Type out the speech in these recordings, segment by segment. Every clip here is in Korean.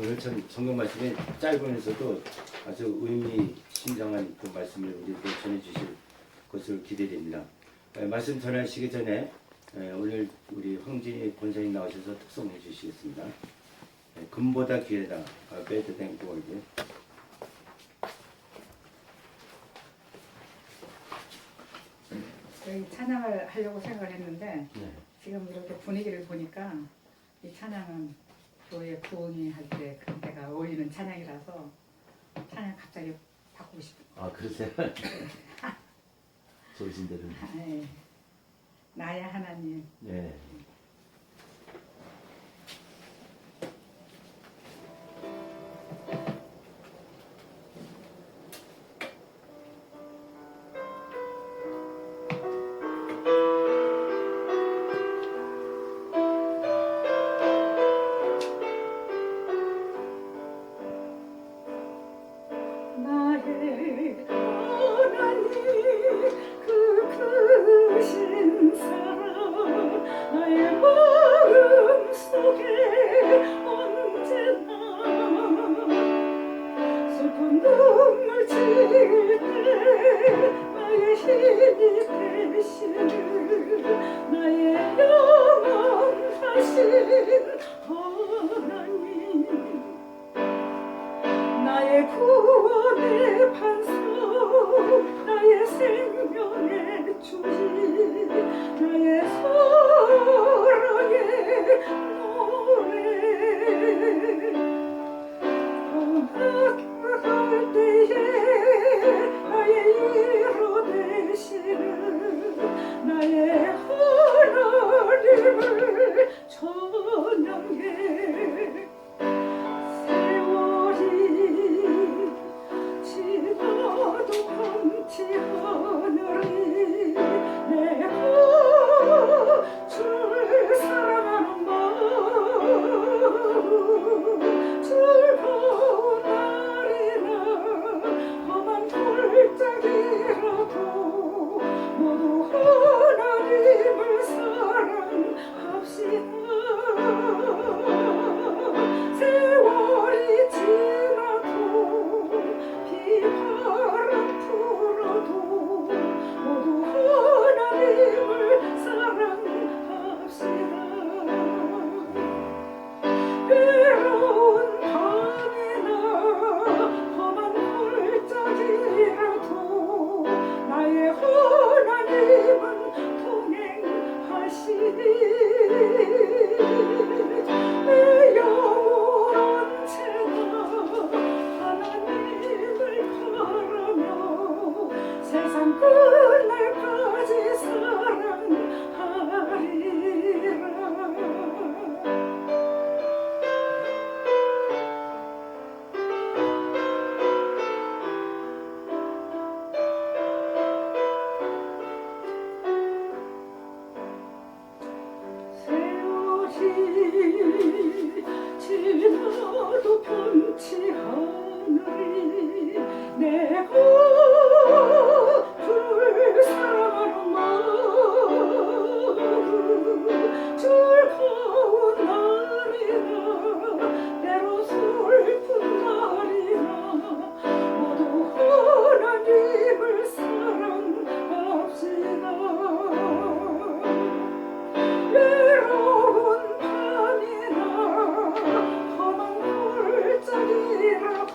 오늘 참 성경 말씀이 짧으면서도 아주 의미심장한 그 말씀을 우리에게 전해주실 것을 기대됩니다. 말씀 전하시기 전에 오늘 우리 황진희 권사님 나오셔서 특송해 주시겠습니다. 금보다 귀하다, better than gold. 저희 찬양을 하려고 생각을 했는데 네. 지금 이렇게 분위기를 보니까 이 찬양은 교회 부흥회 할 때 그때가 어울리는 찬양이라서 찬양 갑자기 바꾸고 싶어요. 아, 그러세요? 좋으신 대로. 네. 나의 하나님. 네. 나의 하나님 그 크신 사랑 나의 마음 속에 언제나 슬픈 눈물 질 때 나의 힘이 되시는 나의 영원하신 하나님 나의 구원의 반석 나의 생명의 주인 나의 사랑의 노래 떠나갈 때에 나의 위로 되시는 나의 하나님을 찬양해 지나도 변치 않으리 내가 줄 사랑하는 마음 즐거운 날이나 험한 골짜기라도 모두 하나님을 사랑합시다. 세월이 지나도 비바람 불어도 모두 하나님을 사랑합시다. 외로운 밤이나 험한 골짜기라도 나의 하나님은 동행하시니 내 영혼 언제나 하나님을 바라며 세상 끝날까지 사랑하리라. 세월이 지나도 변치 않으리 내가 줄 사랑하는 마음 즐거운 날이나 때로 슬픈 날이나 모두 하나님을 사랑합시다. 외로운 밤이나 험한 골짜기라도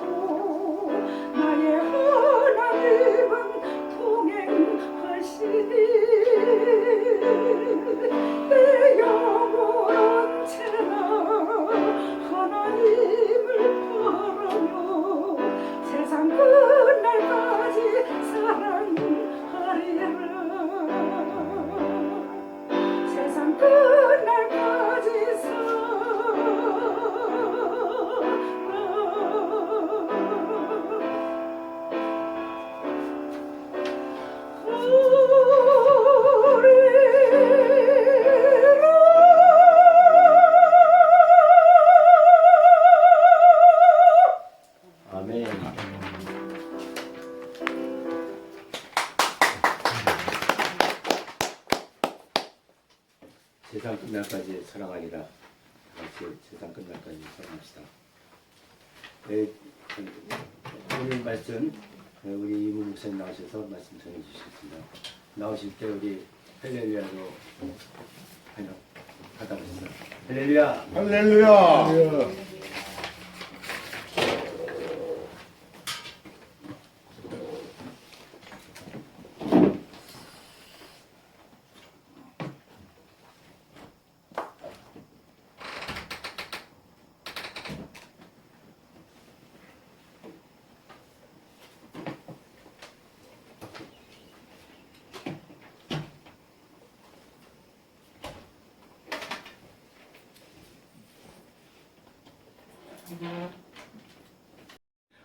나의 하나님은 동행하시니 내 영혼 언제나 하나님을 바라며 세상 끝날까지 사랑하리라. 세상 끝날까지 아멘. 세상 끝날까지 사랑하리라. 같이 세상 끝날까지 사랑합시다. 오늘 말씀 우리 이문 목사님 나오셔서 말씀 전해 주셨습니다. 나오실 때 우리 할렐루야로 받아보시죠. 할렐루야. 할렐루야.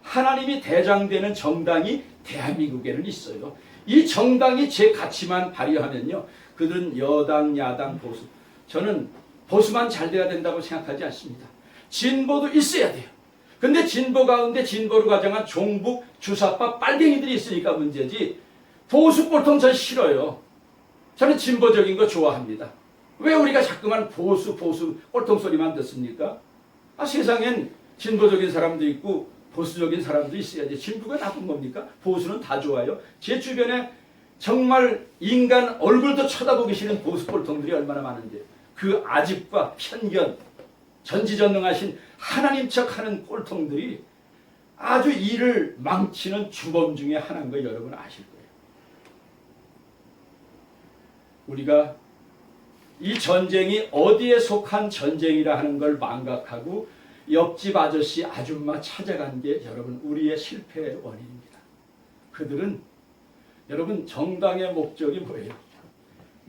하나님이 대장되는 정당이 대한민국에는 있어요. 이 정당이 제 가치만 발휘하면요, 그들은 여당, 야당, 보수, 저는 보수만 잘 돼야 된다고 생각하지 않습니다. 진보도 있어야 돼요. 근데 진보 가운데 진보를 가장한 종북, 주사파, 빨갱이들이 있으니까 문제지, 보수 꼴통 전 싫어요. 저는 진보적인 거 좋아합니다. 왜 우리가 자꾸만 보수 꼴통 소리만 듣습니까? 세상엔 진보적인 사람도 있고 보수적인 사람도 있어야지. 진보가 나쁜 겁니까? 보수는 다 좋아요. 제 주변에 정말 인간 얼굴도 쳐다보기 싫은 보수 꼴통들이 얼마나 많은데, 그 아집과 편견, 전지전능하신 하나님 척하는 꼴통들이 아주 일을 망치는 주범 중에 하나인 거 여러분 아실 거예요. 우리가 이 전쟁이 어디에 속한 전쟁이라 하는 걸 망각하고 옆집 아저씨 아줌마 찾아간 게 여러분 우리의 실패의 원인입니다. 그들은 여러분 정당의 목적이 뭐예요?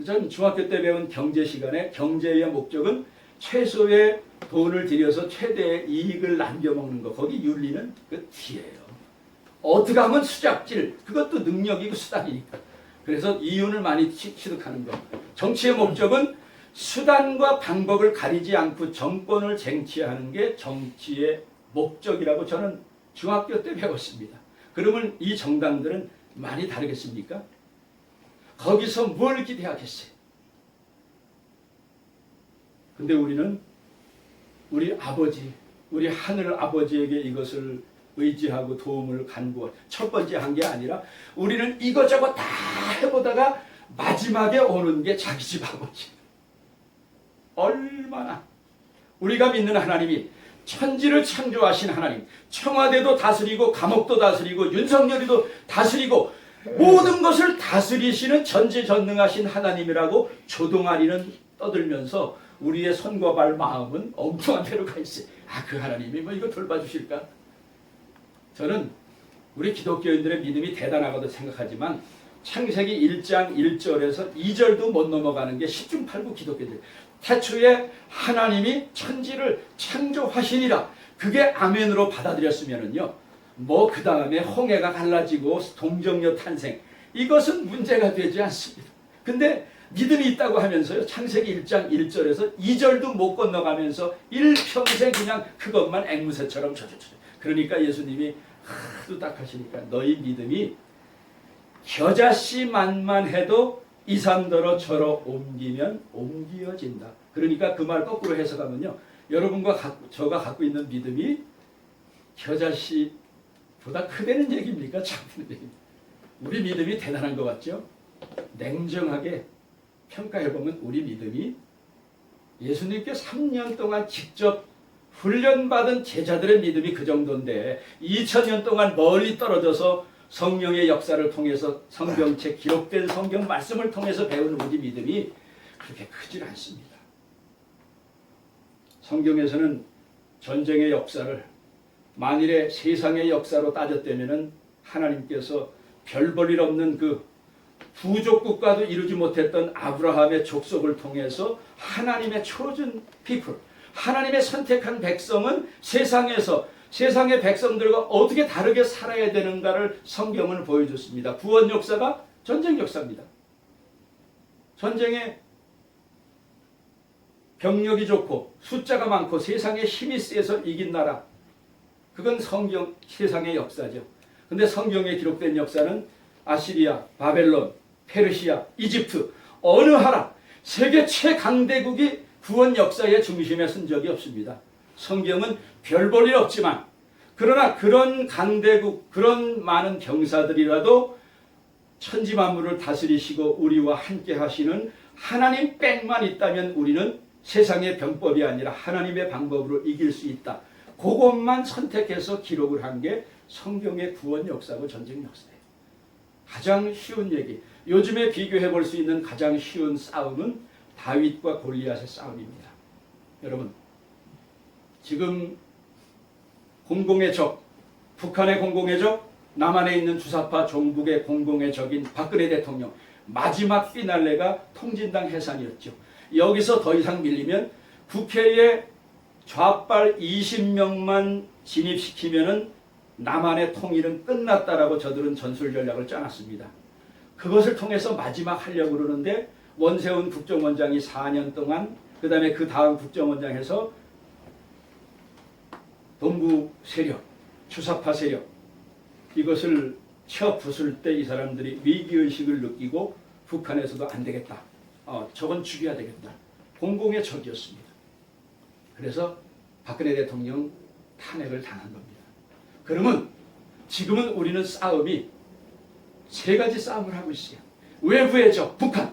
전 중학교 때 배운 경제 시간에 경제의 목적은 최소의 돈을 들여서 최대의 이익을 남겨먹는 거, 거기 윤리는 그 뒤에요. 어떻게 하면 수작질, 그것도 능력이고 수단이니까. 그래서 이윤을 많이 취득하는 거. 정치의 목적은 수단과 방법을 가리지 않고 정권을 쟁취하는 게 정치의 목적이라고 저는 중학교 때 배웠습니다. 그러면 이 정당들은 많이 다르겠습니까? 거기서 뭘 기대하겠어요? 근데 우리는 우리 아버지, 우리 하늘 아버지에게 이것을 의지하고 도움을 간구할 첫 번째 한 게 아니라 우리는 이것저것 다 해보다가 마지막에 오는 게 자기 집 아버지. 얼마나 우리가 믿는 하나님이 천지를 창조하신 하나님, 청와대도 다스리고 감옥도 다스리고 윤석열이도 다스리고 모든 것을 다스리시는 전지전능하신 하나님이라고 조동아리는 떠들면서 우리의 손과 발 마음은 엉뚱한 데로 가 있어요. 그 하나님이 뭐 이거 돌봐주실까? 저는 우리 기독교인들의 믿음이 대단하다고 생각하지만 창세기 1장 1절에서 2절도 못 넘어가는 게 10중 8구 기독교인들. 태초에 하나님이 천지를 창조하시니라. 그게 아멘으로 받아들였으면은요, 뭐 그 다음에 홍해가 갈라지고 동정녀 탄생, 이것은 문제가 되지 않습니다. 근데 믿음이 있다고 하면서요, 창세기 1장 1절에서 2절도 못 건너가면서 일평생 그냥 그것만 앵무새처럼 저저저. 그러니까 예수님이 하도 딱 하시니까 너희 믿음이 겨자씨만만 해도 이 산더러 저러 옮기면 옮겨진다. 그러니까 그 말 거꾸로 해석하면요, 여러분과 저가 갖고 있는 믿음이 겨자씨보다 크다는 얘기입니까? 작다는 얘기입니까? 우리 믿음이 대단한 것 같죠? 냉정하게 평가해보면 우리 믿음이 예수님께 3년 동안 직접 훈련받은 제자들의 믿음이 그 정도인데 2000년 동안 멀리 떨어져서 성령의 역사를 통해서 성경책 기록된 성경 말씀을 통해서 배우는 우리 믿음이 그렇게 크질 않습니다. 성경에서는 전쟁의 역사를 만일에 세상의 역사로 따졌다면 하나님께서 별 볼 일 없는 그 부족국가도 이루지 못했던 아브라함의 족속을 통해서 하나님의 chosen people, 하나님의 선택한 백성은 세상에서 세상의 백성들과 어떻게 다르게 살아야 되는가를 성경은 보여줬습니다. 구원 역사가 전쟁 역사입니다. 전쟁에 병력이 좋고 숫자가 많고 세상에 힘이 세서 이긴 나라, 그건 성경 세상의 역사죠. 근데 성경에 기록된 역사는 아시리아, 바벨론, 페르시아, 이집트, 어느 하나 세계 최강대국이 구원 역사의 중심에 선 적이 없습니다. 성경은 별 볼 일 없지만 그러나 그런 강대국, 그런 많은 병사들이라도 천지 만물을 다스리시고 우리와 함께 하시는 하나님 빽만 있다면 우리는 세상의 병법이 아니라 하나님의 방법으로 이길 수 있다. 그것만 선택해서 기록을 한 게 성경의 구원 역사고 전쟁 역사예요. 가장 쉬운 얘기. 요즘에 비교해 볼 수 있는 가장 쉬운 싸움은 다윗과 골리앗의 싸움입니다. 여러분, 지금 공공의 적, 북한의 공공의 적, 남한에 있는 주사파 종북의 공공의 적인 박근혜 대통령, 마지막 피날레가 통진당 해산이었죠. 여기서 더 이상 밀리면 국회에 좌빨 20명만 진입시키면은 남한의 통일은 끝났다라고 저들은 전술 전략을 짜놨습니다. 그것을 통해서 마지막 하려고 그러는데 원세훈 국정원장이 4년 동안, 그 다음에 그 다음 국정원장에서 동구 세력, 주사파 세력, 이것을 쳐부술 때 이 사람들이 위기의식을 느끼고 북한에서도 안 되겠다. 저건 죽여야 되겠다. 공공의 적이었습니다. 그래서 박근혜 대통령 탄핵을 당한 겁니다. 그러면 지금은 우리는 싸움이 세 가지 싸움을 하고 있어요. 외부의 적, 북한,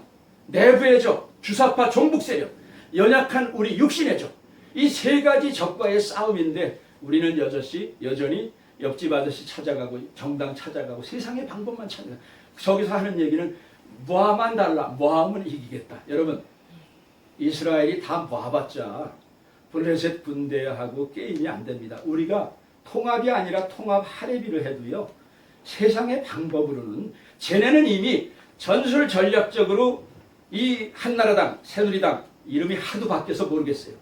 내부의 적, 주사파 종북 세력, 연약한 우리 육신의 적. 이 세 가지 적과의 싸움인데 우리는 여전히 옆집 아저씨 찾아가고 정당 찾아가고 세상의 방법만 찾아가. 저기서 하는 얘기는 모함만 달라. 모함은 이기겠다. 여러분, 이스라엘이 다 모아봤자 블레셋 군대하고 게임이 안 됩니다. 우리가 통합이 아니라 통합 할애비를 해도요, 세상의 방법으로는 쟤네는 이미 전술 전략적으로 이 한나라당, 새누리당 이름이 하도 바뀌어서 모르겠어요.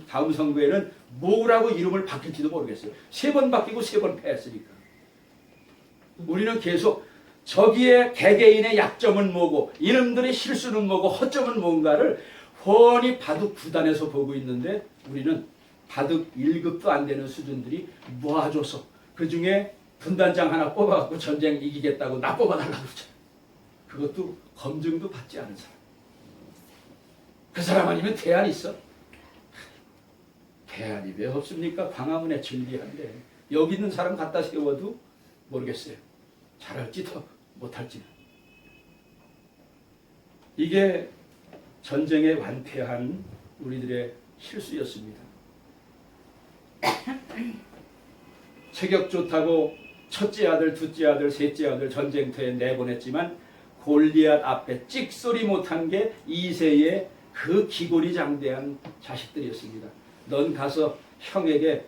다음 선거에는 뭐라고 이름을 바뀔지도 모르겠어요. 3번 바뀌고 3번 패했으니까. 우리는 계속 저기에 개개인의 약점은 뭐고 이놈들의 실수는 뭐고 허점은 뭔가를 훤히 바둑 9단에서 보고 있는데 우리는 바둑 1급도 안 되는 수준들이 모아줘서 그 중에 분단장 하나 뽑아갖고 전쟁 이기겠다고 나 뽑아달라고 그러잖아요. 그것도 검증도 받지 않은 사람. 그 사람 아니면 대안 있어? 대안이 왜 없습니까? 광화문에 진리한데 여기 있는 사람 갖다 세워도 모르겠어요. 잘할지 더 못할지는. 이게 전쟁에 완패한 우리들의 실수였습니다. 체격 좋다고 첫째 아들, 둘째 아들, 셋째 아들 전쟁터에 내보냈지만 골리앗 앞에 찍소리 못한 게 2세의 그 기골이 장대한 자식들이었습니다. 넌 가서 형에게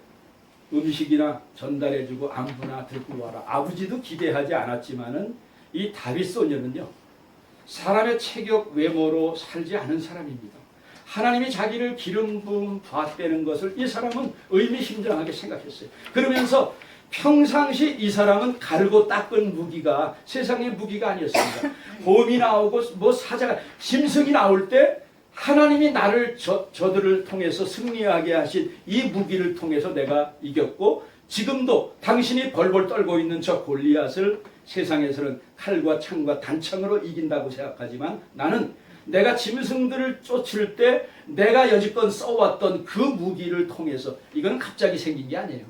음식이나 전달해주고 안부나 듣고 와라. 아버지도 기대하지 않았지만은 이 다윗 소녀는요, 사람의 체격 외모로 살지 않은 사람입니다. 하나님이 자기를 기름 부음 봤다는 것을 이 사람은 의미심장하게 생각했어요. 그러면서 평상시 이 사람은 갈고 닦은 무기가 세상의 무기가 아니었습니다. 곰이 나오고 뭐 사자가 짐승이 나올 때 하나님이 나를 저들을 통해서 승리하게 하신 이 무기를 통해서 내가 이겼고 지금도 당신이 벌벌 떨고 있는 저 골리앗을 세상에서는 칼과 창과 단창으로 이긴다고 생각하지만 나는 내가 짐승들을 쫓을 때 내가 여지껏 써왔던 그 무기를 통해서 이건 갑자기 생긴 게 아니에요.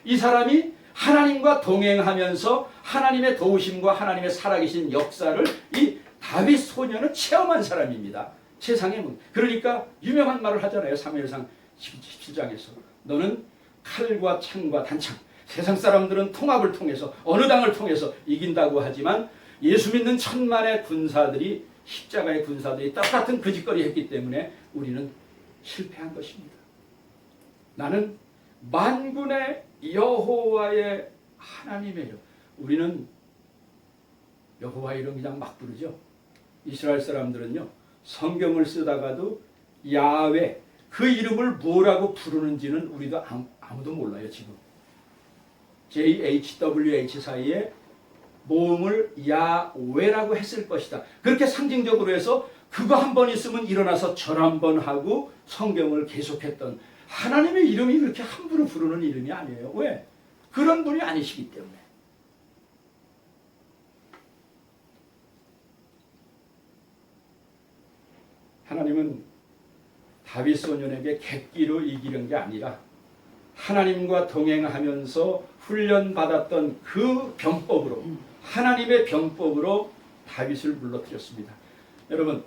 이 사람이 하나님과 동행하면서 하나님의 도우심과 하나님의 살아계신 역사를 이 다윗 소녀는 체험한 사람입니다. 세상의 문. 그러니까 유명한 말을 하잖아요. 사무엘상 17장에서 너는 칼과 창과 단창. 세상 사람들은 통합을 통해서 어느 당을 통해서 이긴다고 하지만 예수 믿는 천만의 군사들이 십자가의 군사들이 똑같은 거짓거리 했기 때문에 우리는 실패한 것입니다. 나는 만군의 여호와의 하나님이에요. 우리는 여호와 이름 그냥 막 부르죠. 이스라엘 사람들은요, 성경을 쓰다가도 야훼 그 이름을 뭐라고 부르는지는 우리도 아무도 몰라요. 지금 JHWH 사이에 모음을 야훼라고 했을 것이다. 그렇게 상징적으로 해서 그거 한 번 있으면 일어나서 절 한 번 하고 성경을 계속했던 하나님의 이름이 그렇게 함부로 부르는 이름이 아니에요. 왜? 그런 분이 아니시기 때문에. 하나님은 다윗 소년에게 객기로 이기는 게 아니라 하나님과 동행하면서 훈련받았던 그 병법으로, 하나님의 병법으로 다윗을 물러뜨렸습니다. 여러분,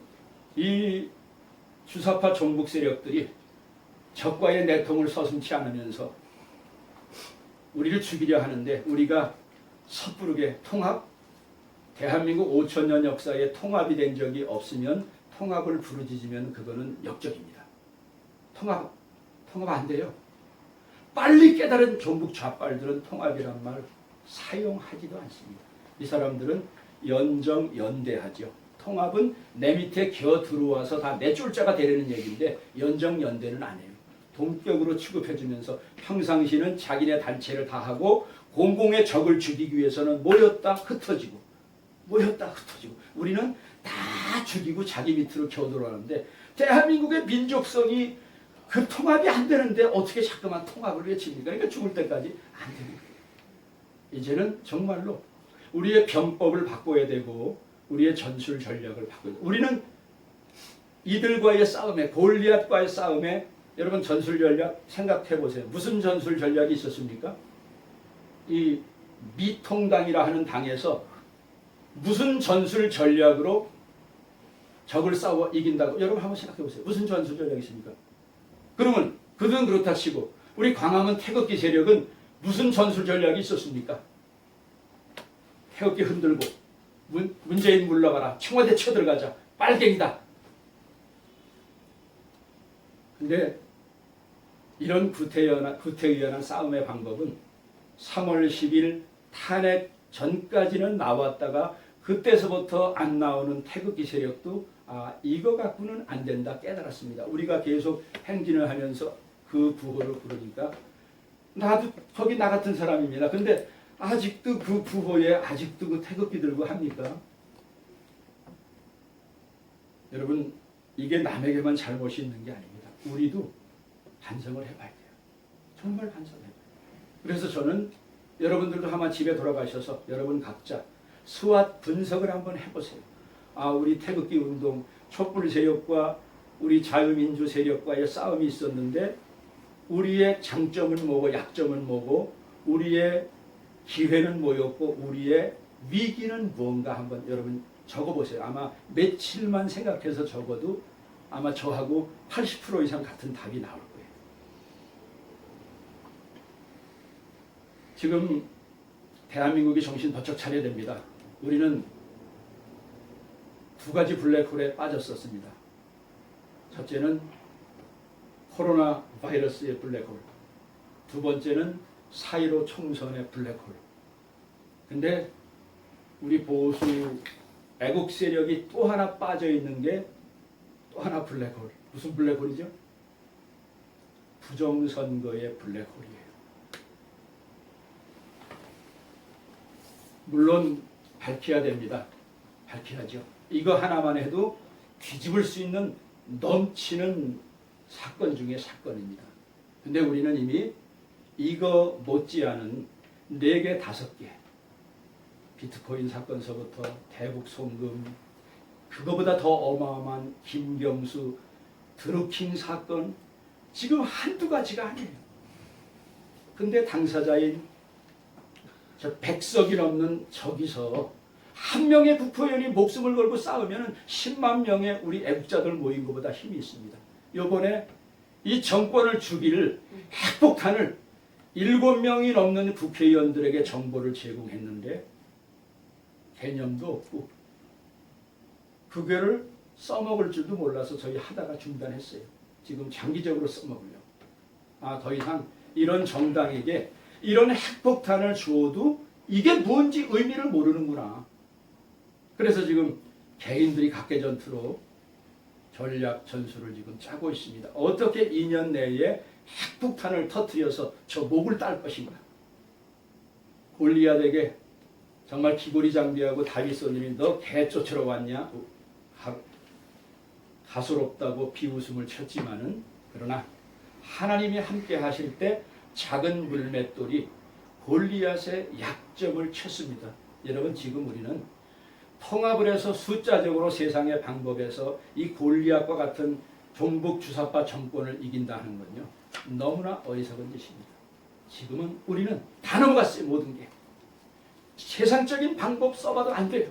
이 주사파 종북 세력들이 적과의 내통을 서슴지 않으면서 우리를 죽이려 하는데, 우리가 섣부르게 통합, 대한민국 5천년 역사에 통합이 된 적이 없으면 통합을 부르짖으면 그거는 역적입니다. 통합 안 돼요. 빨리 깨달은 종북 좌빨들은 통합이란 말 사용하지도 않습니다. 이 사람들은 연정연대하죠. 통합은 내 밑에 겨 들어와서 다 내 쫄자가 되려는 얘기인데 연정연대는 안 해요. 동격으로 취급해주면서 평상시는 자기네 단체를 다 하고 공공의 적을 죽이기 위해서는 모였다 흩어지고 우리는 다 죽이고 자기 밑으로 겨 들어가는데, 대한민국의 민족성이 그 통합이 안 되는데 어떻게 자꾸만 통합을 외칩니까? 그러니까 죽을 때까지 안 됩니다. 이제는 정말로 우리의 병법을 바꿔야 되고 우리의 전술 전략을 바꿔야 되고, 우리는 이들과의 싸움에, 골리앗과의 싸움에, 여러분 전술 전략 생각해 보세요. 무슨 전술 전략이 있었습니까? 이 미통당이라 하는 당에서 무슨 전술 전략으로 적을 싸워 이긴다고 여러분 한번 생각해 보세요. 무슨 전술 전략이 있습니까? 그러면 그들은 그렇다 치고 우리 광화문 태극기 세력은 무슨 전술 전략이 있었습니까? 태극기 흔들고 문재인 물러가라, 청와대 쳐들어가자, 빨갱이다. 근데 이런 구태의연한 싸움의 방법은 3월 10일 탄핵 전까지는 나왔다가 그때서부터 안 나오는 태극기 세력도 이거 갖고는 안 된다 깨달았습니다. 우리가 계속 행진을 하면서 그 구호를 부르니까 나도 거기 나 같은 사람입니다. 근데 아직도 그 구호에 아직도 그 태극기 들고 합니까? 여러분, 이게 남에게만 잘못이 있는 게 아닙니다. 우리도 반성을 해봐야 돼요. 정말 반성해봐야 돼요. 그래서 저는 여러분들도 한번 집에 돌아가셔서 여러분 각자 수완 분석을 한번 해보세요. 우리 태극기 운동, 촛불 세력과 우리 자유민주 세력과의 싸움이 있었는데 우리의 장점은 뭐고 약점은 뭐고 우리의 기회는 뭐였고 우리의 위기는 뭔가 한번 여러분 적어보세요. 아마 며칠만 생각해서 적어도 아마 저하고 80% 이상 같은 답이 나올 거예요. 지금 대한민국이 정신 번쩍 차려야 됩니다. 우리는 두 가지 블랙홀에 빠졌었습니다. 첫째는 코로나 바이러스의 블랙홀, 두 번째는 4.15 총선의 블랙홀. 근데 우리 보수 애국 세력이 또 하나 빠져 있는 게 또 하나 블랙홀. 무슨 블랙홀이죠? 부정선거의 블랙홀이에요. 물론 밝혀야 됩니다. 밝혀야죠. 이거 하나만 해도 뒤집을 수 있는 넘치는 사건 중에 사건입니다. 근데 우리는 이미 이거 못지않은 4개, 5개 비트코인 사건서부터 대북 송금, 그거보다 더 어마어마한 김경수 드루킹 사건, 지금 한두 가지가 아니에요. 근데 당사자인 저 100석이 넘는 저기서 한 명의 국회의원이 목숨을 걸고 싸우면 10만 명의 우리 애국자들 모인 것보다 힘이 있습니다. 요번에 이 정권을 죽일 핵폭탄을 7명이 넘는 국회의원들에게 정보를 제공했는데 개념도 없고 그거를 써먹을 줄도 몰라서 저희 하다가 중단했어요. 지금 장기적으로 써먹으려고. 더 이상 이런 정당에게 이런 핵폭탄을 주어도 이게 뭔지 의미를 모르는구나. 그래서 지금 개인들이 각계전투로 전략 전술을 지금 짜고 있습니다. 어떻게 2년 내에 핵폭탄을 터뜨려서 저 목을 딸 것인가. 골리앗에게 정말 기골이 장비하고 다윗 손님이 너 개 쫓으러 왔냐? 가소롭다고 비웃음을 쳤지만은, 그러나 하나님이 함께 하실 때 작은 물맷돌이 골리앗의 약점을 쳤습니다. 여러분, 지금 우리는 통합을 해서 숫자적으로 세상의 방법에서 이 골리앗과 같은 종북 주사파 정권을 이긴다는 건요, 너무나 어리석은 짓입니다. 지금은 우리는 다 넘어갔어요. 모든 게. 세상적인 방법 써봐도 안 돼요.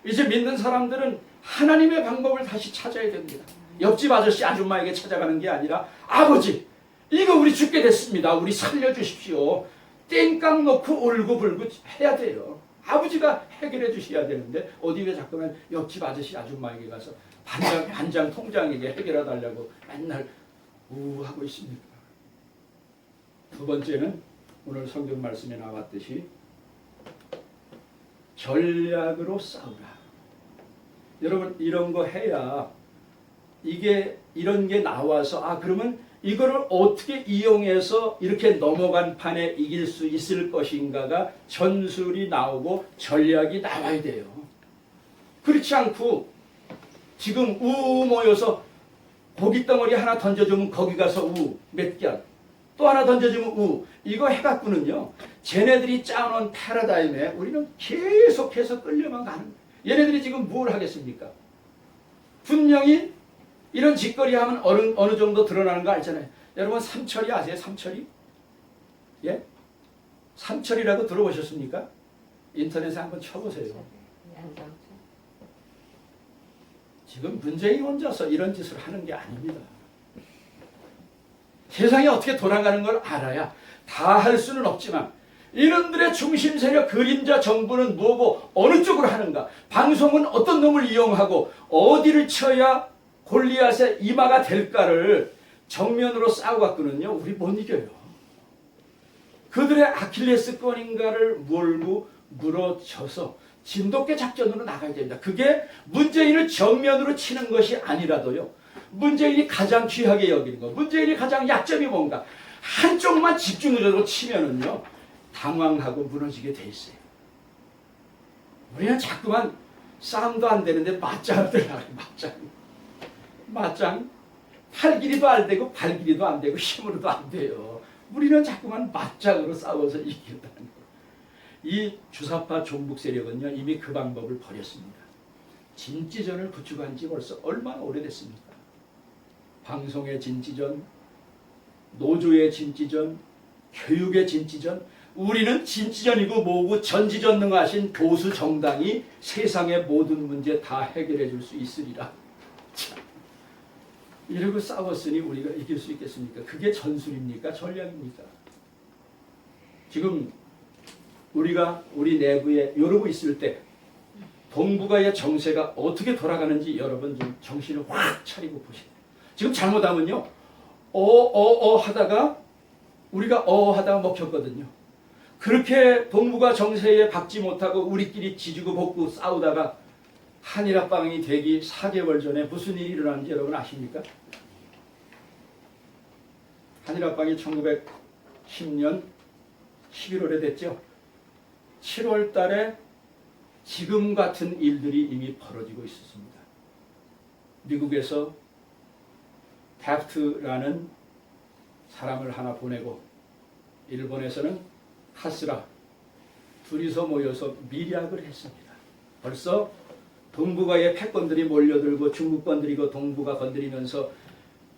이제 믿는 사람들은 하나님의 방법을 다시 찾아야 됩니다. 옆집 아저씨 아줌마에게 찾아가는 게 아니라 아버지 이거 우리 죽게 됐습니다. 우리 살려주십시오. 땡깡 놓고 울고불고 해야 돼요. 아버지가 해결해 주셔야 되는데 어디 왜 자꾸만 옆집 아저씨 아줌마에게 가서 반장 통장에게 해결해 달라고 맨날 우하고 있습니다. 두 번째는 오늘 성경 말씀에 나왔듯이 전략으로 싸우라. 여러분 이런 거 해야 이게 이런 게 나와서 그러면 이거를 어떻게 이용해서 이렇게 넘어간 판에 이길 수 있을 것인가가 전술이 나오고 전략이 나와야 돼요. 그렇지 않고 지금 우 모여서 고기 덩어리 하나 던져주면 거기 가서 우 몇 개, 또 하나 던져주면 우 이거 해갖고는요 쟤네들이 짜놓은 패러다임에 우리는 계속해서 끌려만 가는 거예요. 얘네들이 지금 뭘 하겠습니까? 분명히 이런 짓거리 하면 어느 정도 드러나는 거 알잖아요. 여러분 삼철이 아세요? 삼철이? 예? 삼철이라고 들어보셨습니까? 인터넷에 한번 쳐보세요. 지금 문재인 혼자서 이런 짓을 하는 게 아닙니다. 세상이 어떻게 돌아가는 걸 알아야 다 할 수는 없지만 이놈들의 중심 세력 그림자 정부는 뭐고 어느 쪽으로 하는가, 방송은 어떤 놈을 이용하고 어디를 쳐야 골리앗의 이마가 될까를 정면으로 싸워갖고는요 우리 못 이겨요. 그들의 아킬레스건인가를 몰고 물어쳐서 진돗개 작전으로 나가야 됩니다. 그게 문재인을 정면으로 치는 것이 아니라도요 문재인이 가장 귀하게 여기는 거, 문재인이 가장 약점이 뭔가 한쪽만 집중적으로 치면은요 당황하고 무너지게 돼 있어요. 우리는 자꾸만 싸움도 안 되는데 맞짱을 들어가요. 맞짱 팔 길이도 안 되고 발 길이도 안 되고 힘으로도 안 돼요. 우리는 자꾸만 맞짱으로 싸워서 이긴다는 거예요. 이 주사파 종북 세력은요 이미 그 방법을 버렸습니다. 진지전을 구축한 지 벌써 얼마나 오래됐습니까? 방송의 진지전, 노조의 진지전, 교육의 진지전. 우리는 진지전이고 뭐고 전지전능하신 보수 정당이 세상의 모든 문제 다 해결해 줄 수 있으리라. 이러고 싸웠으니 우리가 이길 수 있겠습니까? 그게 전술입니까? 전략입니까? 지금 우리가 우리 내부에 이러고 있을 때 동북아의 정세가 어떻게 돌아가는지 여러분 좀 정신을 확 차리고 보세요. 지금 잘못하면요 하다가 우리가 하다가 먹혔거든요. 그렇게 동북아 정세에 박지 못하고 우리끼리 지지고 볶고 싸우다가 한일합방이 되기 4개월 전에 무슨 일이 일어났는지 여러분 아십니까? 한일합방이 1910년 11월에 됐죠. 7월 달에 지금 같은 일들이 이미 벌어지고 있었습니다. 미국에서 태프트라는 사람을 하나 보내고 일본에서는 카스라 둘이서 모여서 밀약을 했습니다. 벌써 동북아의 패권들이 몰려들고 중국권들이고 동북아 건드리면서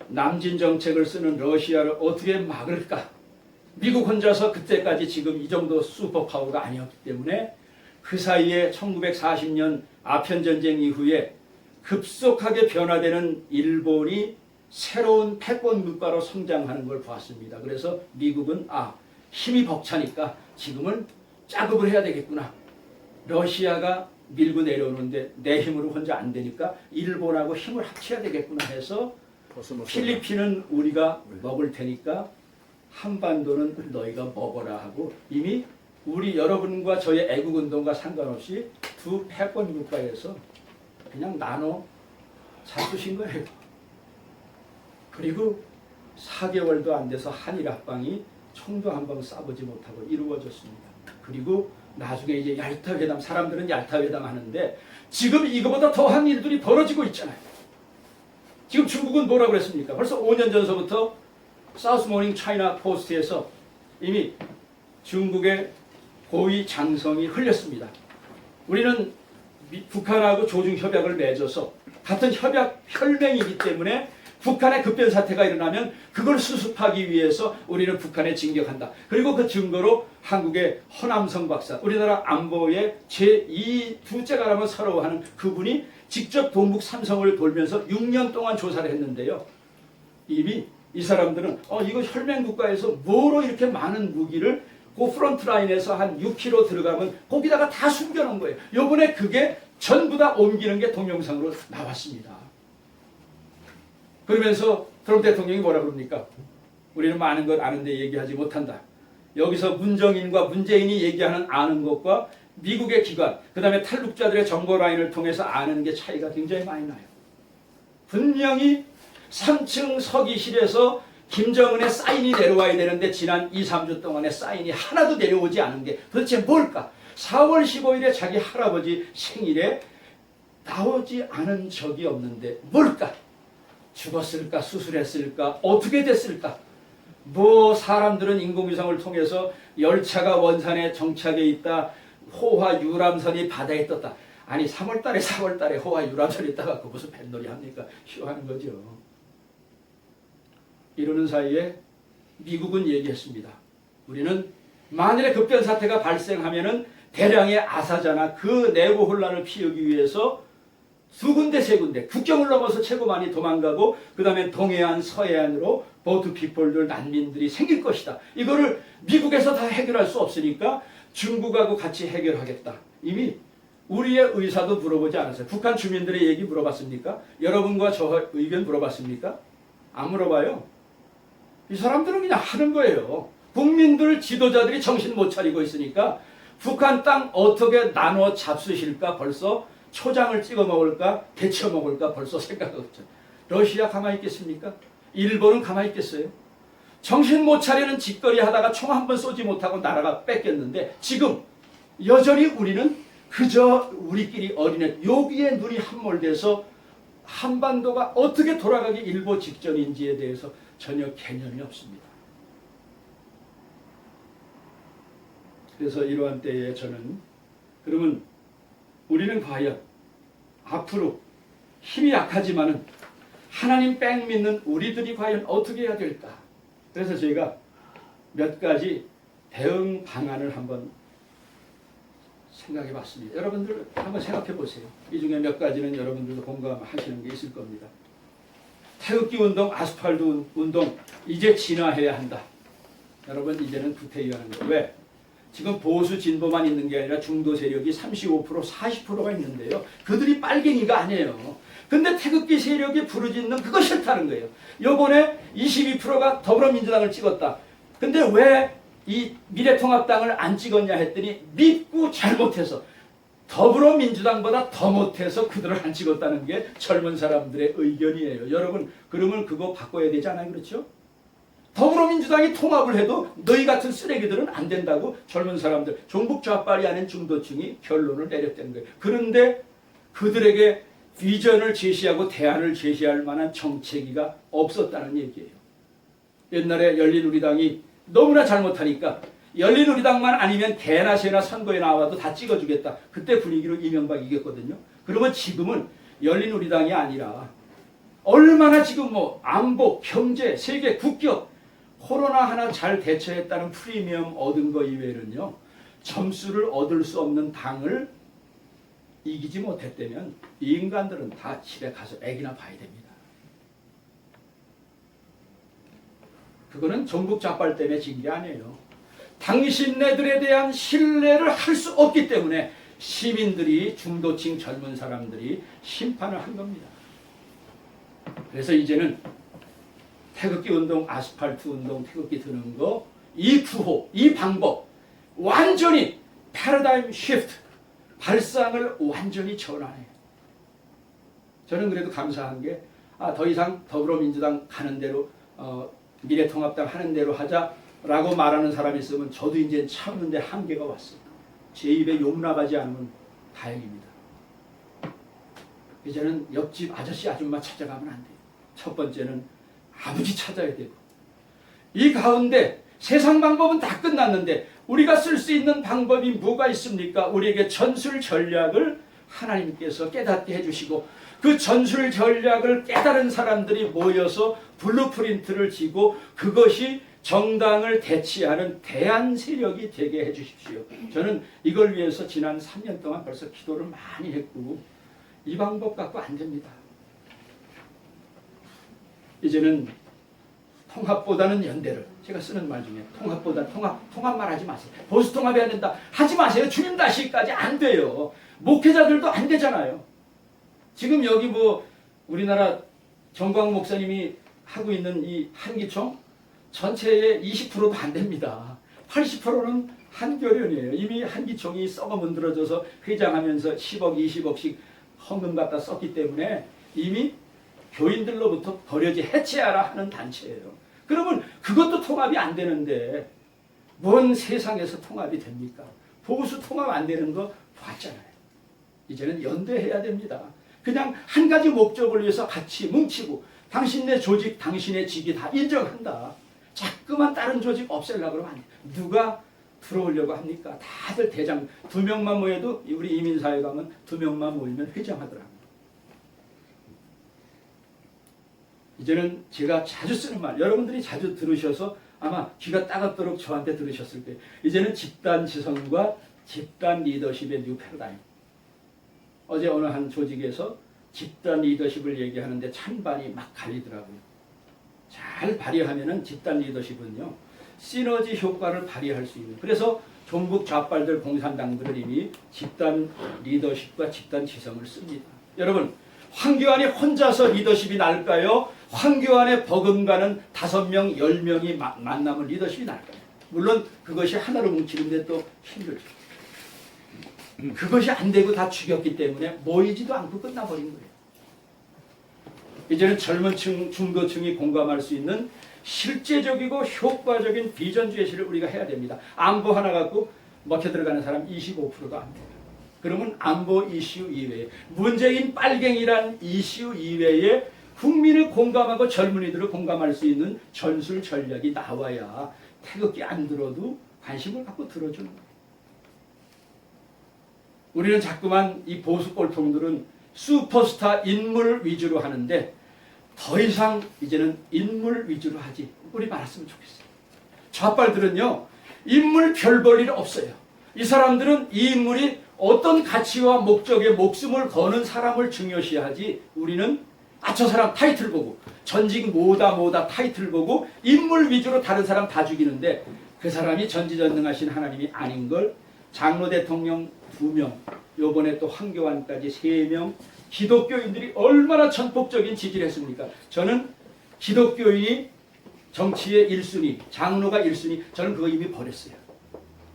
남진 정책을 쓰는 러시아를 어떻게 막을까? 미국 혼자서 그때까지 지금 이 정도 슈퍼파워가 아니었기 때문에 그 사이에 1940년 아편전쟁 이후에 급속하게 변화되는 일본이 새로운 패권 국가로 성장하는 걸 봤습니다. 그래서 미국은 힘이 벅차니까 지금은 작업을 해야 되겠구나. 러시아가 밀고 내려오는데 내 힘으로 혼자 안 되니까 일본하고 힘을 합쳐야 되겠구나 해서 필리핀은 우리가 먹을 테니까 한반도는 너희가 먹어라 하고 이미 우리 여러분과 저의 애국운동과 상관없이 두 패권 국가에서 그냥 나눠 잡수신 거예요. 그리고 4개월도 안 돼서 한일합방이 총도 한 방 쏴보지 못하고 이루어졌습니다. 그리고 나중에 이제 얄타회담, 사람들은 얄타회담 하는데 지금 이거보다 더한 일들이 벌어지고 있잖아요. 지금 중국은 뭐라고 그랬습니까? 벌써 5년 전서부터 사우스 모닝 차이나 포스트에서 이미 중국의 고위 장성이 흘렸습니다. 우리는 북한하고 조중 협약을 맺어서 같은 협약 혈맹이기 때문에 북한의 급변 사태가 일어나면 그걸 수습하기 위해서 우리는 북한에 진격한다. 그리고 그 증거로 한국의 허남성 박사, 우리나라 안보의 제2두째가라면 서러워하는 그분이 직접 동북 삼성을 돌면서 6년 동안 조사를 했는데요. 이미 이 사람들은 이거 혈맹 국가에서 뭐로 이렇게 많은 무기를 그 프론트 라인에서 한 6km 들어가면 거기다가 다 숨겨놓은 거예요. 요번에 그게 전부 다 옮기는 게 동영상으로 나왔습니다. 그러면서 트럼프 대통령이 뭐라 그럽니까? 우리는 많은 걸 아는데 얘기하지 못한다. 여기서 문정인과 문재인이 얘기하는 아는 것과 미국의 기관, 그 다음에 탈북자들의 정보 라인을 통해서 아는 게 차이가 굉장히 많이 나요. 분명히 3층 서기실에서 김정은의 사인이 내려와야 되는데 지난 2, 3주 동안에 사인이 하나도 내려오지 않은 게 도대체 뭘까? 4월 15일에 자기 할아버지 생일에 나오지 않은 적이 없는데 뭘까? 죽었을까? 수술했을까? 어떻게 됐을까? 뭐 사람들은 인공위성을 통해서 열차가 원산에 정착해 있다. 호화 유람선이 바다에 떴다. 아니 3월달에 4월달에 호화 유람선이 떠갖고 무슨 뱃놀이 합니까? 쉬워하는 거죠. 이러는 사이에 미국은 얘기했습니다. 우리는 만일에 급변 사태가 발생하면은 대량의 아사자나 그 내부 혼란을 피우기 위해서 두 군데 세 군데 국경을 넘어서 최고 많이 도망가고 그 다음에 동해안 서해안으로 보트 피플들 난민들이 생길 것이다. 이거를 미국에서 다 해결할 수 없으니까 중국하고 같이 해결하겠다. 이미 우리의 의사도 물어보지 않았어요. 북한 주민들의 얘기 물어봤습니까? 여러분과 저 의견 물어봤습니까? 안 물어봐요. 이 사람들은 그냥 하는 거예요. 국민들 지도자들이 정신 못 차리고 있으니까 북한 땅 어떻게 나눠 잡수실까 벌써 초장을 찍어 먹을까 데쳐 먹을까 벌써 생각하고 있죠. 러시아 가만히 있겠습니까? 일본은 가만히 있겠어요? 정신 못 차리는 짓거리 하다가 총 한 번 쏘지 못하고 나라가 뺏겼는데 지금 여전히 우리는 그저 우리끼리 어린애 여기에 눈이 함몰돼서 한반도가 어떻게 돌아가기 일보 직전인지에 대해서 전혀 개념이 없습니다. 그래서 이러한 때에 저는 그러면 우리는 과연 앞으로 힘이 약하지만은 하나님 뺑 믿는 우리들이 과연 어떻게 해야 될까? 그래서 저희가 몇 가지 대응 방안을 한번 생각해 봤습니다. 여러분들 한번 생각해 보세요. 이 중에 몇 가지는 여러분들도 공감하시는 게 있을 겁니다. 태극기 운동, 아스팔트 운동 이제 진화해야 한다. 여러분 이제는 구태여 하는 거예요. 왜? 지금 보수 진보만 있는 게 아니라 중도 세력이 35%, 40%가 있는데요. 그들이 빨갱이가 아니에요. 근데 태극기 세력이 부르짖는 그거 싫다는 거예요. 요번에 22%가 더불어민주당을 찍었다. 근데 왜 이 미래통합당을 안 찍었냐 했더니 믿고 잘못해서 더불어민주당보다 더 못해서 그들을 안 찍었다는 게 젊은 사람들의 의견이에요. 여러분 그러면 그거 바꿔야 되지 않아요? 그렇죠? 더불어민주당이 통합을 해도 너희 같은 쓰레기들은 안 된다고 젊은 사람들 종북 좌빨이 아닌 중도층이 결론을 내렸다는 거예요. 그런데 그들에게 비전을 제시하고 대안을 제시할 만한 정책이가 없었다는 얘기예요. 옛날에 열린우리당이 너무나 잘못하니까 열린우리당만 아니면 개나 새나 선거에 나와도 다 찍어주겠다. 그때 분위기로 이명박 이겼거든요. 그러면 지금은 열린우리당이 아니라 얼마나 지금 뭐 안보, 경제, 세계, 국격 코로나 하나 잘 대처했다는 프리미엄 얻은 거 이외에는요. 점수를 얻을 수 없는 당을 이기지 못했다면 이 인간들은 다 집에 가서 애기나 봐야 됩니다. 그거는 종북 좌빨 때문에 진 게 아니에요. 당신네들에 대한 신뢰를 할 수 없기 때문에 시민들이 중도층 젊은 사람들이 심판을 한 겁니다. 그래서 이제는 태극기 운동, 아스팔트 운동, 태극기 드는 거, 이 구호, 이 방법 완전히 패러다임 시프트, 발상을 완전히 전환해요. 저는 그래도 감사한 게 더 이상 더불어민주당 가는 대로 미래통합당 하는 대로 하자라고 말하는 사람이 있으면 저도 이제 참는데 한계가 왔어요. 제 입에 용납하지 않으면 다행입니다. 이제는 옆집 아저씨 아줌마 찾아가면 안 돼요. 첫 번째는 아버지 찾아야 되고 이 가운데 세상 방법은 다 끝났는데 우리가 쓸 수 있는 방법이 뭐가 있습니까? 우리에게 전술 전략을 하나님께서 깨닫게 해주시고 그 전술 전략을 깨달은 사람들이 모여서 블루프린트를 지고 그것이 정당을 대치하는 대안 세력이 되게 해주십시오. 저는 이걸 위해서 지난 3년 동안 벌써 기도를 많이 했고 이 방법 갖고 안 됩니다. 이제는 통합보다는 연대를, 제가 쓰는 말 중에 통합보다 통합만 하지 마세요. 보수 통합해야 된다 하지 마세요. 주님 다시까지 안 돼요. 목회자들도 안 되잖아요. 지금 여기 뭐 우리나라 정광 목사님이 하고 있는 이 한기총 전체의 20%도 안 됩니다. 80%는 한교련이에요. 이미 한기총이 썩어 문드러져서 회장하면서 10억, 20억씩 헌금 갖다 썼기 때문에 이미 교인들로부터 버려지 해체하라 하는 단체예요. 그러면 그것도 통합이 안 되는데 뭔 세상에서 통합이 됩니까? 보수 통합 안 되는 거 봤잖아요. 이제는 연대해야 됩니다. 그냥 한 가지 목적을 위해서 같이 뭉치고 당신네 조직, 당신의 직이 다 인정한다. 자꾸만 다른 조직 없애려고 그러면 안 돼. 누가 들어오려고 합니까? 다들 대장 2명만 모여도 우리 이민사회 가면 2명만 모이면 회장하더라고요. 이제는 제가 자주 쓰는 말, 여러분들이 자주 들으셔서 아마 귀가 따갑도록 저한테 들으셨을 거예요. 이제는 집단 지성과 집단 리더십의 뉴 패러다임. 어제 어느 한 조직에서 집단 리더십을 얘기하는데 찬반이 막 갈리더라고요. 잘 발휘하면은 집단 리더십은요, 시너지 효과를 발휘할 수 있는. 그래서 종북 좌빨들 공산당들은 이미 집단 리더십과 집단 지성을 씁니다. 여러분, 황교안이 혼자서 리더십이 날까요? 황교안의 버금가는 5명, 10명이 만나면 리더십이 날까요? 물론 그것이 하나로 뭉치는데 또 힘들죠. 그것이 안 되고 다 죽였기 때문에 모이지도 않고 끝나버린 거예요. 이제는 젊은 층, 중도층이 공감할 수 있는 실제적이고 효과적인 비전 제시를 우리가 해야 됩니다. 안보 하나 갖고 먹혀 들어가는 사람 25%도 안 돼요. 그러면 안보 이슈 이외에 문재인 빨갱이란 이슈 이외에 국민을 공감하고 젊은이들을 공감할 수 있는 전술 전략이 나와야 태극기 안 들어도 관심을 갖고 들어주는 거예요. 우리는 자꾸만 이 보수 꼴통들은 슈퍼스타 인물 위주로 하는데 더 이상 이제는 인물 위주로 하지 우리 말았으면 좋겠어요. 좌빨들은요, 인물 별 볼 일 없어요. 이 사람들은 이 인물이 어떤 가치와 목적에 목숨을 거는 사람을 중요시하지, 우리는 저 사람 타이틀 보고 전직 뭐다 타이틀 보고 인물 위주로 다른 사람 다 죽이는데 그 사람이 전지전능하신 하나님이 아닌 걸 장로 대통령 2명, 요번에 또 황교안까지 3명, 기독교인들이 얼마나 전폭적인 지지를 했습니까? 저는 기독교인이 정치의 1순위, 장로가 1순위, 저는 그거 이미 버렸어요.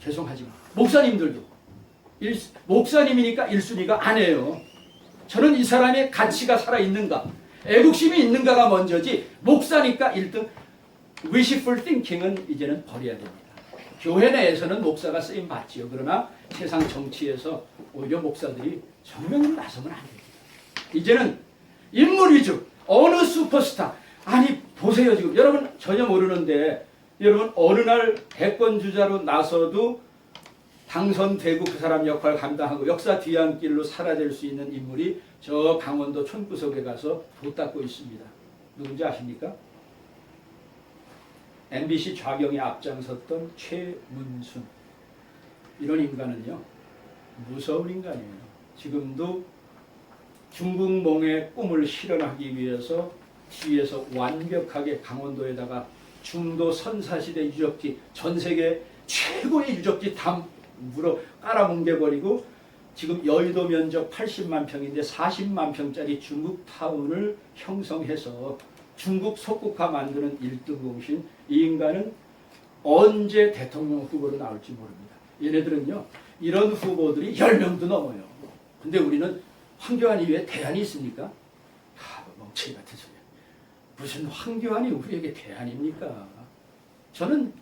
죄송하지만 목사님들도 목사님이니까 1순위가 아니에요. 저는 이 사람의 가치가 살아있는가, 애국심이 있는가가 먼저지, 목사니까 1등 wishful thinking은 이제는 버려야 됩니다. 교회 내에서는 목사가 쓰임 맞지요. 그러나 세상 정치에서 오히려 목사들이 정면으로 나서면 안 됩니다. 이제는 인물 위주, 어느 슈퍼스타, 아니 보세요. 지금 여러분 전혀 모르는데, 여러분 어느 날 대권주자로 나서도 당선되고 그 사람 역할 감당하고 역사 뒤안길로 사라질 수 있는 인물이 저 강원도 촌구석에 가서 도 닦고 있습니다. 누군지 아십니까? MBC 좌경에 앞장섰던 최문순. 이런 인간은요, 무서운 인간이에요. 지금도 중국몽의 꿈을 실현하기 위해서 뒤에서 완벽하게 강원도에다가 중도 선사시대 유적지, 전 세계 최고의 유적지 다 물어 깔아뭉개버리고 지금 여의도 면적 80만 평인데 40만 평짜리 중국 타운을 형성해서 중국 속국화 만드는 1등 공신. 이 인간은 언제 대통령 후보로 나올지 모릅니다. 얘네들은요, 이런 후보들이 10명도 넘어요. 근데 우리는 황교안 이외에 대안이 있습니까? 멍청이 같은 소리. 무슨 황교안이 우리에게 대안입니까? 저는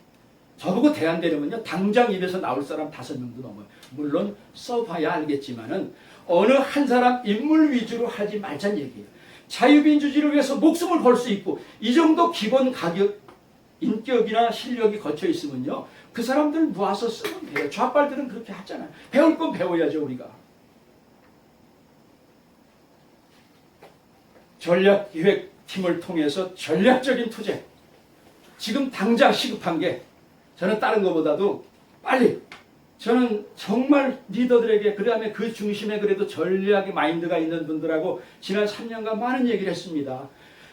저보고 대안되려면요, 당장 입에서 나올 사람 5명도 넘어요. 물론 써봐야 알겠지만은 어느 한 사람 인물 위주로 하지 말자는 얘기예요. 자유민주주의를 위해서 목숨을 걸 수 있고 이 정도 기본 가격, 인격이나 실력이 거쳐 있으면요, 그 사람들 모아서 쓰면 돼요. 좌빨들은 그렇게 하잖아요. 배울 건 배워야죠, 우리가. 전략기획팀을 통해서 전략적인 투쟁, 지금 당장 시급한 게 저는 다른 것보다도 빨리, 저는 정말 리더들에게, 그 다음에 그 중심에 그래도 전략의 마인드가 있는 분들하고 지난 3년간 많은 얘기를 했습니다.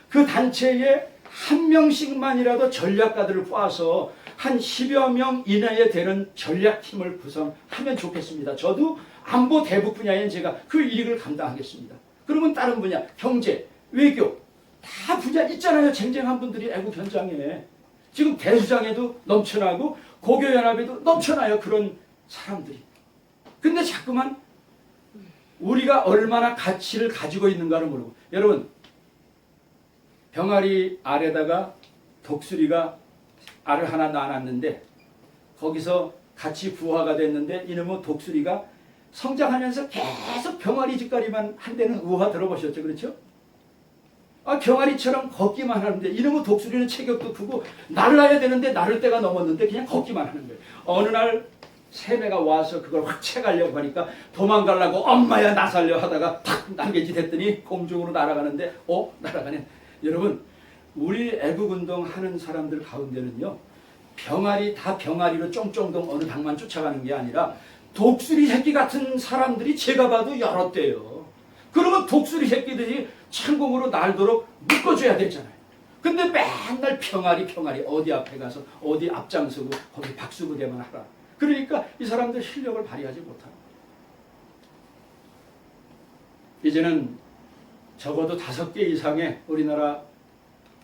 그 단체에 한 명씩만이라도 전략가들을 뽑아서 한 10여 명 이내에 되는 전략팀을 구성하면 좋겠습니다. 저도 안보 대북 분야엔 제가 그 일을 감당하겠습니다. 그러면 다른 분야, 경제, 외교 다 분야 있잖아요. 쟁쟁한 분들이 애국 현장에. 지금 대수장에도 넘쳐나고 고교연합에도 넘쳐나요. 그런 사람들이. 근데 자꾸만 우리가 얼마나 가치를 가지고 있는가를 모르고. 여러분, 병아리 알에다가 독수리가 알을 하나 낳아놨는데 거기서 같이 부화가 됐는데 이놈의 독수리가 성장하면서 계속 병아리 짓거리만 한다는 우화 들어보셨죠? 그렇죠? 병아리처럼 걷기만 하는데 이놈의 독수리는 체격도 크고 날아야 되는데 나를 때가 넘었는데 그냥 걷기만 하는 거예요. 어느 날 새매가 와서 그걸 확 채가려고 하니까 도망가려고 엄마야 나 살려 하다가 탁 날개짓 했더니 공중으로 날아가는데 날아가네. 여러분, 우리 애국운동 하는 사람들 가운데는요, 병아리 다 병아리로 쫑쫑동 어느 당만 쫓아가는 게 아니라 독수리 새끼 같은 사람들이 제가 봐도 여러 대요. 그러면 독수리 새끼들이 창공으로 날도록 묶어줘야 되잖아요. 근데 맨날 병아리 어디 앞에 가서 어디 앞장서고 거기 박수부대만 하라. 그러니까 이 사람들 실력을 발휘하지 못하고 이제는 적어도 5개 이상의 우리나라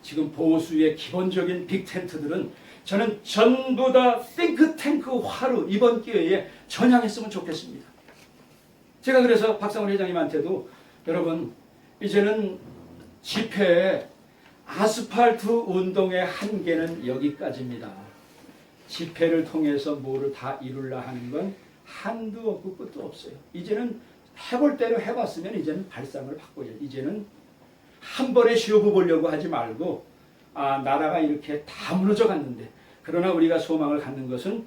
지금 보수의 기본적인 빅텐트들은 저는 전부 다 띵크탱크화로 이번 기회에 전향했으면 좋겠습니다. 제가 그래서 박상훈 회장님한테도 여러분 이제는 집회에 아스팔트 운동의 한계는 여기까지입니다. 집회를 통해서 뭐를 다 이루려 하는 건 한도 없고 끝도 없어요. 이제는 해볼 대로 해봤으면 이제는 발상을 바꿔요. 이제는 한 번에 시호부 보려고 하지 말고 나라가 이렇게 다 무너져 갔는데 그러나 우리가 소망을 갖는 것은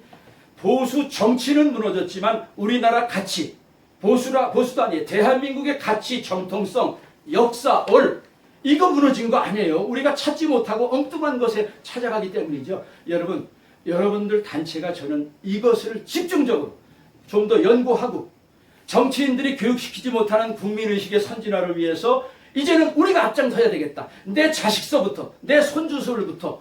보수 정치는 무너졌지만 우리나라 가치, 보수도 아니에요. 대한민국의 가치, 정통성, 역사, 이거 무너진 거 아니에요. 우리가 찾지 못하고 엉뚱한 것에 찾아가기 때문이죠. 여러분들 단체가 저는 이것을 집중적으로 좀 더 연구하고 정치인들이 교육시키지 못하는 국민의식의 선진화를 위해서 이제는 우리가 앞장서야 되겠다. 내 자식서부터 내 손주서부터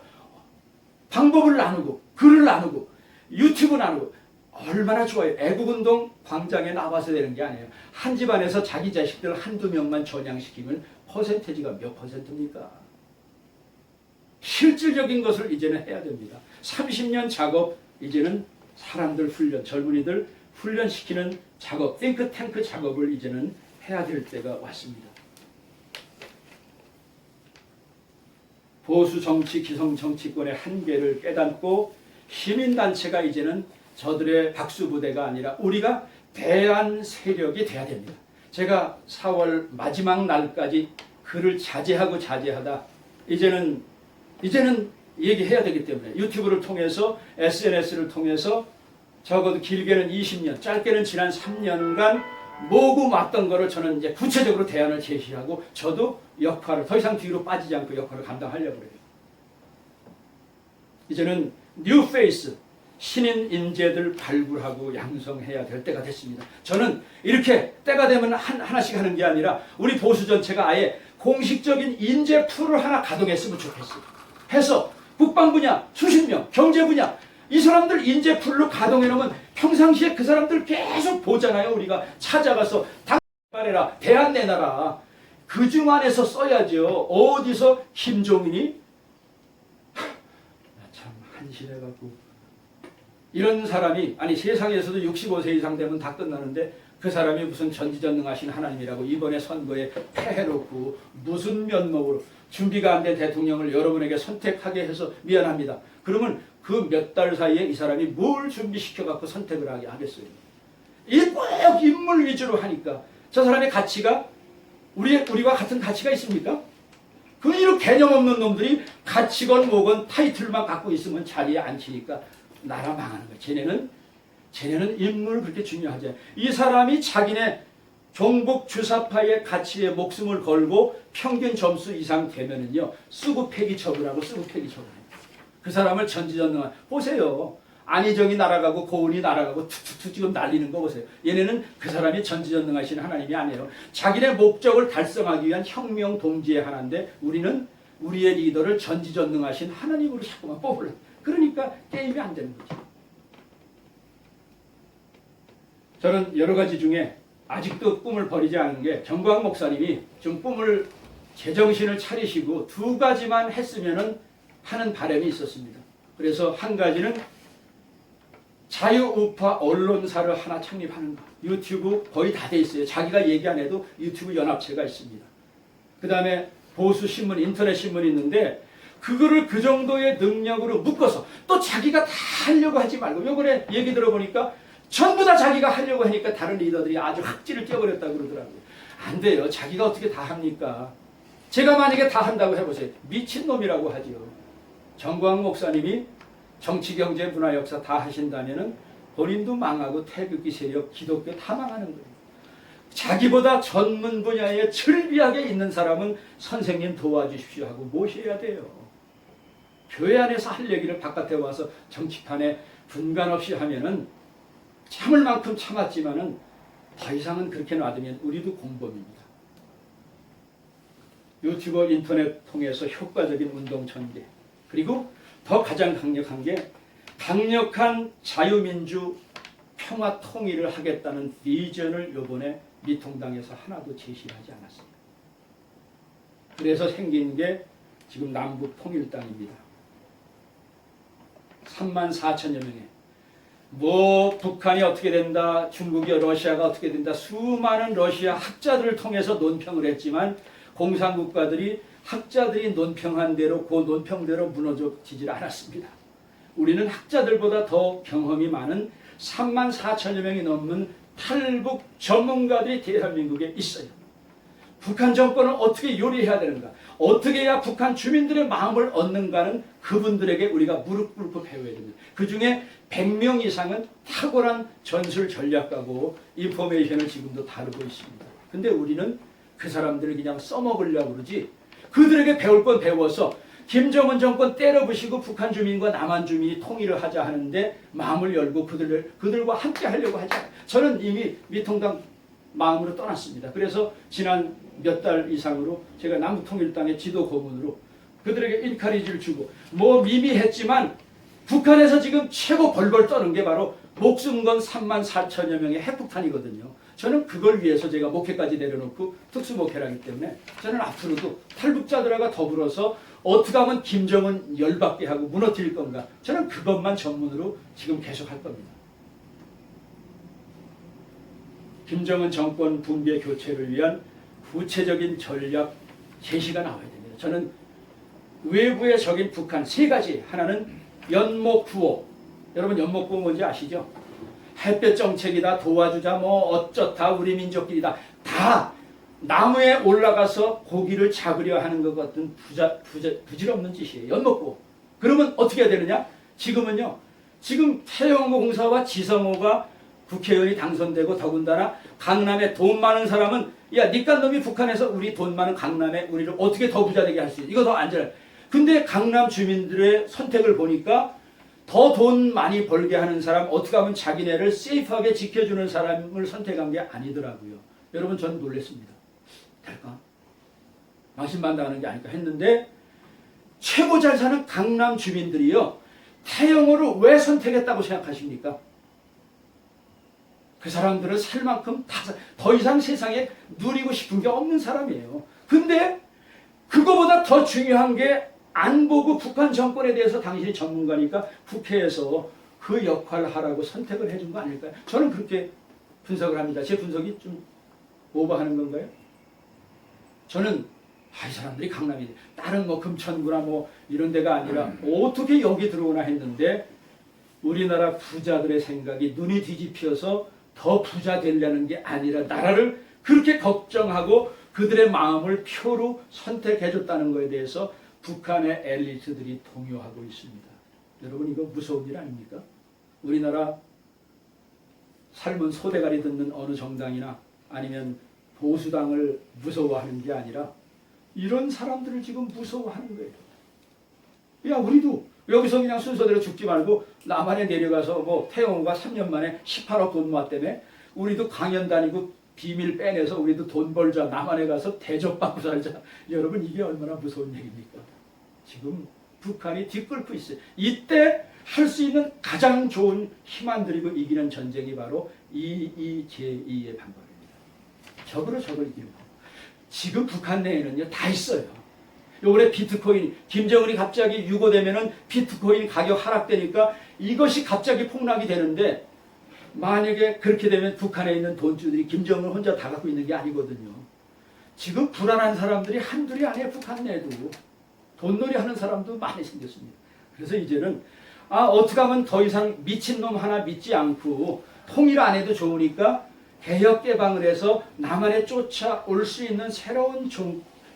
방법을 나누고 글을 나누고 유튜브 나누고 얼마나 좋아요. 애국운동 광장에 나와서 되는 게 아니에요. 한 집안에서 자기 자식들 한두 명만 전향시키면 퍼센테이지가 몇 퍼센트입니까? 실질적인 것을 이제는 해야 됩니다. 30년 작업, 이제는 사람들 훈련, 젊은이들 훈련시키는 작업, 띵크탱크 작업을 이제는 해야 될 때가 왔습니다. 보수 정치, 기성 정치권의 한계를 깨닫고 시민단체가 이제는 저들의 박수부대가 아니라 우리가 대안 세력이 돼야 됩니다. 제가 4월 마지막 날까지 글을 자제하다 이제는 얘기해야 되기 때문에 유튜브를 통해서 SNS를 통해서 적어도 길게는 20년, 짧게는 지난 3년간 모고 맞던 거를 저는 이제 구체적으로 대안을 제시하고 저도 역할을 더 이상 뒤로 빠지지 않고 역할을 감당하려고 해요. 이제는 뉴 페이스, 신인 인재들 발굴하고 양성해야 될 때가 됐습니다. 저는 이렇게 때가 되면 하나씩 하는 게 아니라 우리 보수 전체가 아예 공식적인 인재 풀을 하나 가동했으면 좋겠어요. 해서 국방 분야 수십 명, 경제 분야 이 사람들 인재 풀로 가동해 놓으면 평상시에 그 사람들 계속 보잖아요. 우리가 찾아가서 당발해라, 대안 내놔라. 그중 안에서 써야죠. 어디서 김종인이 참 한심해갖고 이런 사람이 아니 세상에서도 65세 이상 되면 다 끝나는데 그 사람이 무슨 전지전능하신 하나님이라고 이번에 선거에 패해놓고 무슨 면목으로 준비가 안 된 대통령을 여러분에게 선택하게 해서 미안합니다. 그러면 그 몇 달 사이에 이 사람이 뭘 준비시켜갖고 선택을 하게 하겠어요. 이 꼭 인물 위주로 하니까 저 사람의 가치가 우리와 같은 가치가 있습니까? 그 이런 개념 없는 놈들이 가치건 뭐건 타이틀만 갖고 있으면 자리에 앉히니까 나라 망하는 거야. 쟤네는 인물 그렇게 중요하지. 이 사람이 자기네 종북 주사파의 가치에 목숨을 걸고 평균 점수 이상 되면은요 쓰고 폐기 처분하고 쓰고 폐기 처분해요. 그 사람을 전지전능한 보세요. 안희정이 날아가고 고은이 날아가고 툭툭툭 지금 날리는 거 보세요. 얘네는 그 사람이 전지전능하신 하나님이 아니에요. 자기네 목적을 달성하기 위한 혁명 동지의 하나인데 우리는 우리의 리더를 전지전능하신 하나님으로 자꾸만 뽑으려. 그러니까 게임이 안 되는 거죠. 저는 여러 가지 중에 아직도 꿈을 버리지 않은 게 정광 목사님이 좀 꿈을 제정신을 차리시고 두 가지만 했으면은 하는 바람이 있었습니다. 그래서 한 가지는 자유우파 언론사를 하나 창립하는 거. 유튜브 거의 다 돼 있어요. 자기가 얘기 안 해도 유튜브 연합체가 있습니다. 그 다음에 보수 신문, 인터넷 신문이 있는데 그거를 그 정도의 능력으로 묶어서 또 자기가 다 하려고 하지 말고 요번에 얘기 들어보니까 전부 다 자기가 하려고 하니까 다른 리더들이 아주 학지를 껴버렸다고 그러더라고요. 안 돼요. 자기가 어떻게 다 합니까? 제가 만약에 다 한다고 해보세요. 미친놈이라고 하지요. 정광 목사님이 정치, 경제, 문화, 역사 다 하신다면은 본인도 망하고 태극기 세력, 기독교 다 망하는 거예요. 자기보다 전문 분야에 철비하게 있는 사람은 선생님 도와주십시오 하고 모셔야 돼요. 교회 안에서 할 얘기를 바깥에 와서 정치판에 분간 없이 하면은 참을 만큼 참았지만은 더 이상은 그렇게 놔두면 우리도 공범입니다. 유튜버 인터넷 통해서 효과적인 운동 전개, 그리고 더 가장 강력한 게 강력한 자유민주 평화 통일을 하겠다는 비전을 이번에 미통당에서 하나도 제시하지 않았습니다. 그래서 생긴 게 지금 남북 통일당입니다. 34,000여 명의 뭐 북한이 어떻게 된다, 중국이 러시아가 어떻게 된다, 수많은 러시아 학자들을 통해서 논평을 했지만 공산국가들이 학자들이 논평한 대로 그 논평대로 무너지질 않았습니다. 우리는 학자들보다 더 경험이 많은 34,000여 명이 넘는 탈북 전문가들이 대한민국에 있어요. 북한 정권을 어떻게 요리해야 되는가, 어떻게 해야 북한 주민들의 마음을 얻는가는 그분들에게 우리가 무릎 꿇고 배워야 됩니다. 그 중에 100명 이상은 탁월한 전술 전략가고 인포메이션을 지금도 다루고 있습니다. 근데 우리는 그 사람들을 그냥 써먹으려고 그러지, 그들에게 배울 건 배워서 김정은 정권 때려부시고 북한 주민과 남한 주민이 통일을 하자 하는데 마음을 열고 그들과 함께 하려고 하지 않아요. 저는 이미 미통당 마음으로 떠났습니다. 그래서 지난 몇 달 이상으로 제가 남북통일당의 지도 고문으로 그들에게 인카리지를 주고 뭐 미미했지만 북한에서 지금 최고 벌벌 떠는 게 바로 목숨 건 34,000여 명의 핵폭탄이거든요. 저는 그걸 위해서 제가 목회까지 내려놓고 특수목회를 하기 때문에 저는 앞으로도 탈북자들과 더불어서 어떻게 하면 김정은 열받게 하고 무너뜨릴 건가, 저는 그것만 전문으로 지금 계속 할 겁니다. 김정은 정권 붕괴 교체를 위한 구체적인 전략 제시가 나와야 됩니다. 저는 외부의 적인 북한 세 가지, 하나는 연목구호. 여러분 연목구호 뭔지 아시죠? 햇볕 정책이다, 도와주자, 뭐 어쩌다, 우리 민족끼리다. 다 나무에 올라가서 고기를 잡으려 하는 것 같은 부질없는 짓이에요. 연목구호. 그러면 어떻게 해야 되느냐? 지금은요, 지금 태영호 공사와 지성호가 국회의원이 당선되고 더군다나 강남에 돈 많은 사람은 야, 니깐 놈이 북한에서 우리 돈 많은 강남에 우리를 어떻게 더 부자 되게 할 수 있어? 이거 더 안전해. 근데 강남 주민들의 선택을 보니까 더 돈 많이 벌게 하는 사람, 어떻게 하면 자기네를 세이프하게 지켜주는 사람을 선택한 게 아니더라고요. 여러분, 전 놀랐습니다. 될까? 망신반다하는 게 아닐까 했는데 최고 잘 사는 강남 주민들이요, 태영호를 왜 선택했다고 생각하십니까? 그 사람들은 살 만큼 더 이상 세상에 누리고 싶은 게 없는 사람이에요. 근데 그거보다 더 중요한 게 안 보고 북한 정권에 대해서 당신이 전문가니까 국회에서 그 역할을 하라고 선택을 해준 거 아닐까요? 저는 그렇게 분석을 합니다. 제 분석이 좀 오버하는 건가요? 저는 이 사람들이 강남이 다른 뭐 금천구나 뭐 이런 데가 아니라 어떻게 여기 들어오나 했는데 우리나라 부자들의 생각이 눈이 뒤집혀서 더 부자 되려는 게 아니라 나라를 그렇게 걱정하고 그들의 마음을 표로 선택해줬다는 것에 대해서 북한의 엘리트들이 동요하고 있습니다. 여러분, 이거 무서운 일 아닙니까? 우리나라 삶은 소대가리 듣는 어느 정당이나 아니면 보수당을 무서워하는 게 아니라 이런 사람들을 지금 무서워하는 거예요. 야, 우리도 여기서 그냥 순서대로 죽지 말고 남한에 내려가서 뭐 태영호가 3년 만에 18억 돈 모았다며 우리도 강연 다니고 비밀 빼내서 우리도 돈 벌자, 남한에 가서 대접받고 살자. 여러분, 이게 얼마나 무서운 얘기입니까? 지금 북한이 뒤끓고 있어요. 이때 할 수 있는 가장 좋은 힘 안 들이고 이기는 전쟁이 바로 이 제2의 방법입니다. 적으로 적을 이기는 법. 지금 북한 내에는요, 다 있어요. 요번에 비트코인, 김정은이 갑자기 유고되면은 비트코인 가격 하락되니까 이것이 갑자기 폭락이 되는데, 만약에 그렇게 되면 북한에 있는 돈주들이 김정은 혼자 다 갖고 있는 게 아니거든요. 지금 불안한 사람들이 한둘이 아니에요. 북한 내에도 돈놀이 하는 사람도 많이 생겼습니다. 그래서 이제는 어떻게 하면 더 이상 미친놈 하나 믿지 않고 통일 안 해도 좋으니까 개혁 개방을 해서 남한에 쫓아올 수 있는 새로운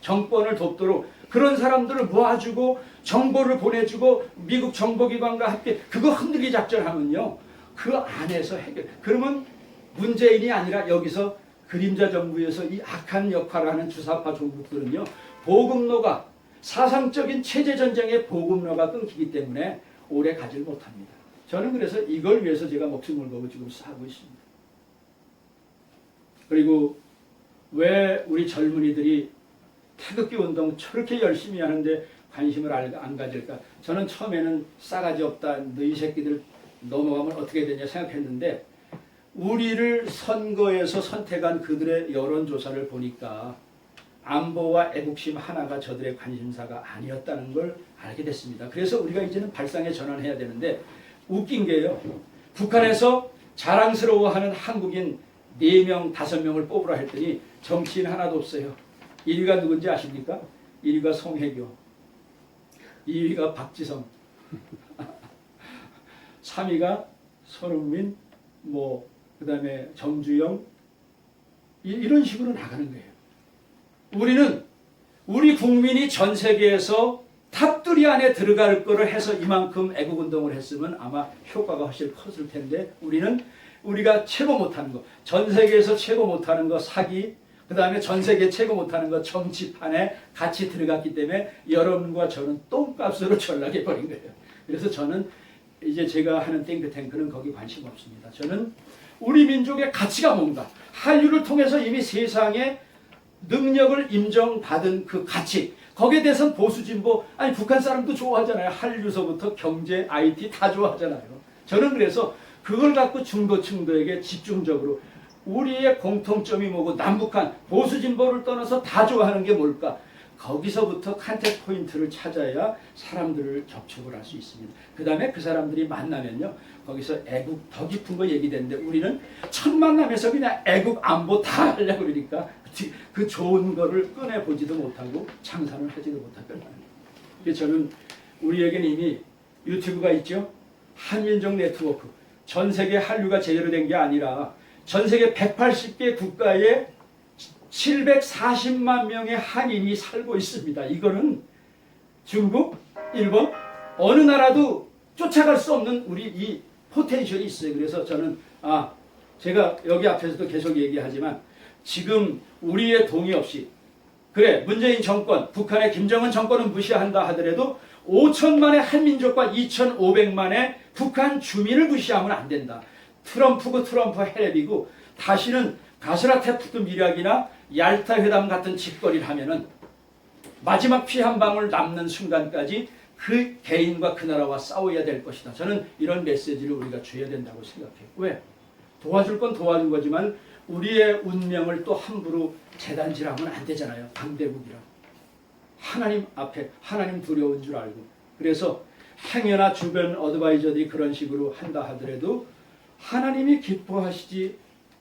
정권을 돕도록 그런 사람들을 모아주고 정보를 보내주고 미국 정보기관과 함께 그거 흔들기 작전하면요, 그 안에서 해결. 그러면 문재인이 아니라 여기서 그림자 정부에서 이 악한 역할을 하는 주사파 종국들은요, 보급로가 사상적인 체제 전쟁의 보급로가 끊기기 때문에 오래 가질 못합니다. 저는 그래서 이걸 위해서 제가 목숨을 걸고 지금 하고 있습니다. 그리고 왜 우리 젊은이들이 태극기 운동 저렇게 열심히 하는데 관심을 안 가질까? 저는 처음에는 싸가지 없다, 너희 새끼들 넘어가면 어떻게 되냐 생각했는데, 우리를 선거에서 선택한 그들의 여론조사를 보니까 안보와 애국심 하나가 저들의 관심사가 아니었다는 걸 알게 됐습니다. 그래서 우리가 이제는 발상에 전환해야 되는데, 웃긴 게요, 북한에서 자랑스러워하는 한국인 4명, 5명을 뽑으라 했더니 정치인 하나도 없어요. 1위가 누군지 아십니까? 1위가 송혜교, 2위가 박지성, 3위가 손흥민, 그 다음에 정주영, 이런 식으로 나가는 거예요. 우리 국민이 전 세계에서 탑3 안에 들어갈 거를 해서 이만큼 애국운동을 했으면 아마 효과가 훨씬 컸을 텐데, 우리가 최고 못하는 거, 전 세계에서 최고 못하는 거 사기, 그 다음에 전 세계 최고 못하는 거 정치판에 같이 들어갔기 때문에 여러분과 저는 똥값으로 전락해버린 거예요. 그래서 저는 이제 제가 하는 탱크탱크는 거기 관심 없습니다. 저는 우리 민족의 가치가 뭔가, 한류를 통해서 이미 세상에 능력을 인정받은 그 가치, 거기에 대해서는 보수 진보, 아니 북한 사람도 좋아하잖아요. 한류서부터 경제, IT 다 좋아하잖아요. 저는 그래서 그걸 갖고 중도층들에게 집중적으로 우리의 공통점이 뭐고, 남북한 보수 진보를 떠나서 다 좋아하는 게 뭘까? 거기서부터 컨택 포인트를 찾아야 사람들을 접촉을 할 수 있습니다. 그 다음에 그 사람들이 만나면요, 거기서 애국 더 깊은 거 얘기되는데, 우리는 첫 만남에서 그냥 애국 안보 다 하려고 그러니까 그 좋은 거를 꺼내보지도 못하고 장사를 하지도 못하거든요. 그래서 저는 우리에게는 이미 유튜브가 있죠. 한민족 네트워크. 전 세계 한류가 제대로 된 게 아니라 전 세계 180개 국가에 740만 명의 한인이 살고 있습니다. 이거는 중국, 일본, 어느 나라도 쫓아갈 수 없는 우리 이 포텐셜이 있어요. 그래서 저는 제가 여기 앞에서도 계속 얘기하지만, 지금 우리의 동의 없이, 그래 문재인 정권, 북한의 김정은 정권은 무시한다 하더라도 5천만의 한민족과 2,500만의 북한 주민을 무시하면 안 된다. 트럼프 해랩이고, 다시는 가스라테프트 밀약이나 얄타 회담 같은 짓거리를 하면은 마지막 피 한 방울 남는 순간까지 그 개인과 그 나라와 싸워야 될 것이다. 저는 이런 메시지를 우리가 줘야 된다고 생각해요. 왜? 도와줄 건 도와준 거지만 우리의 운명을 또 함부로 재단질하면 안 되잖아요. 강대국이라. 하나님 앞에 하나님 두려운 줄 알고. 그래서 행여나 주변 어드바이저들이 그런 식으로 한다 하더라도 하나님이 기뻐하시지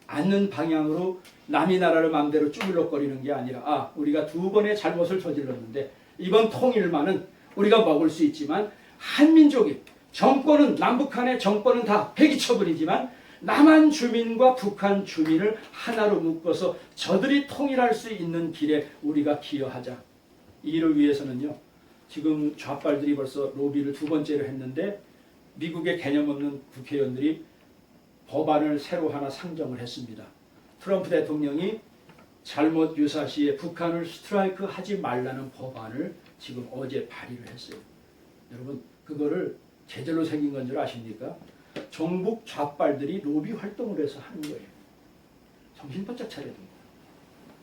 않는 방향으로 남의 나라를 마음대로 쭈물럭거리는 게 아니라, 우리가 2번의 잘못을 저질렀는데 이번 통일만은 우리가 먹을 수 있지만, 한민족이 정권은, 남북한의 정권은 다 폐기처분이지만 남한 주민과 북한 주민을 하나로 묶어서 저들이 통일할 수 있는 길에 우리가 기여하자. 이를 위해서는요, 지금 좌빨들이 벌써 로비를 2번째로 했는데, 미국의 개념 없는 국회의원들이 법안을 새로 하나 상정을 했습니다. 트럼프 대통령이 잘못 유사시에 북한을 스트라이크 하지 말라는 법안을 지금 어제 발의를 했어요. 여러분 그거를 제절로 생긴 건 줄 아십니까? 종북 좌빨들이 로비 활동을 해서 하는 거예요. 정신 바짝 차려야 됩니다.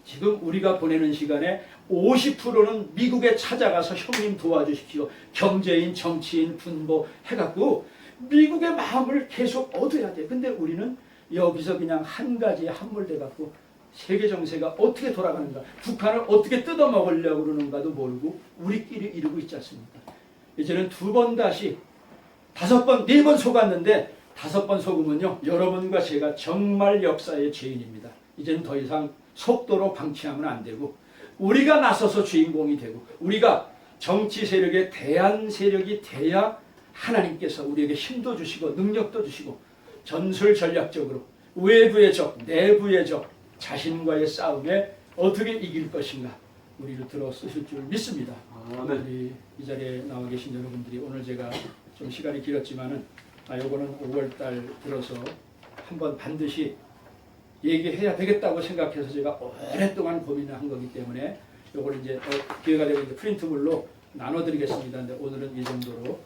지금 우리가 보내는 시간에 50%는 미국에 찾아가서 형님 도와주십시오. 경제인, 정치인, 군보 해갖고 미국의 마음을 계속 얻어야 돼. 근데 우리는 여기서 그냥 한 가지에 함몰돼갖고 세계 정세가 어떻게 돌아가는가, 북한을 어떻게 뜯어먹으려고 그러는가도 모르고 우리끼리 이러고 있지 않습니까? 이제는 2번 다시 5번, 4번 속았는데 5번 속으면요 여러분과 제가 정말 역사의 죄인입니다. 이제는 더 이상 속도로 방치하면 안 되고 우리가 나서서 주인공이 되고 우리가 정치 세력의 대안 세력이 돼야 하나님께서 우리에게 힘도 주시고 능력도 주시고 전술전략적으로 외부의 적, 내부의 적, 자신과의 싸움에 어떻게 이길 것인가 우리를 들어 쓰실 줄 믿습니다. 우리 이 자리에 나와 계신 여러분들이 오늘 제가 좀 시간이 길었지만은 요거는 5월달 들어서 한번 반드시 얘기해야 되겠다고 생각해서 제가 오랫동안 고민을 한 거기 때문에 요걸 이제 기회가 되면 이제 프린트물로 나눠드리겠습니다. 근데 오늘은 이 정도로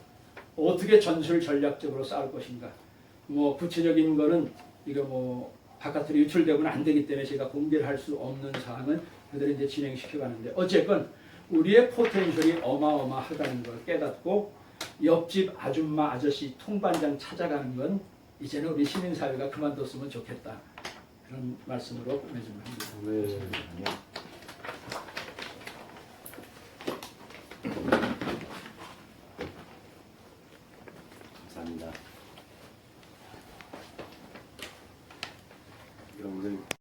어떻게 전술 전략적으로 싸울 것인가. 뭐 구체적인 거는 이거 뭐 바깥으로 유출되면 안 되기 때문에 제가 공개를 할 수 없는 사항은 그들이 이제 진행시켜 가는데 어쨌건 우리의 포텐셜이 어마어마하다는 걸 깨닫고 옆집 아줌마 아저씨 통반장 찾아가는 건 이제는 우리 시민사회가 그만뒀으면 좋겠다. 그런 말씀으로 끝내줍니다. 네.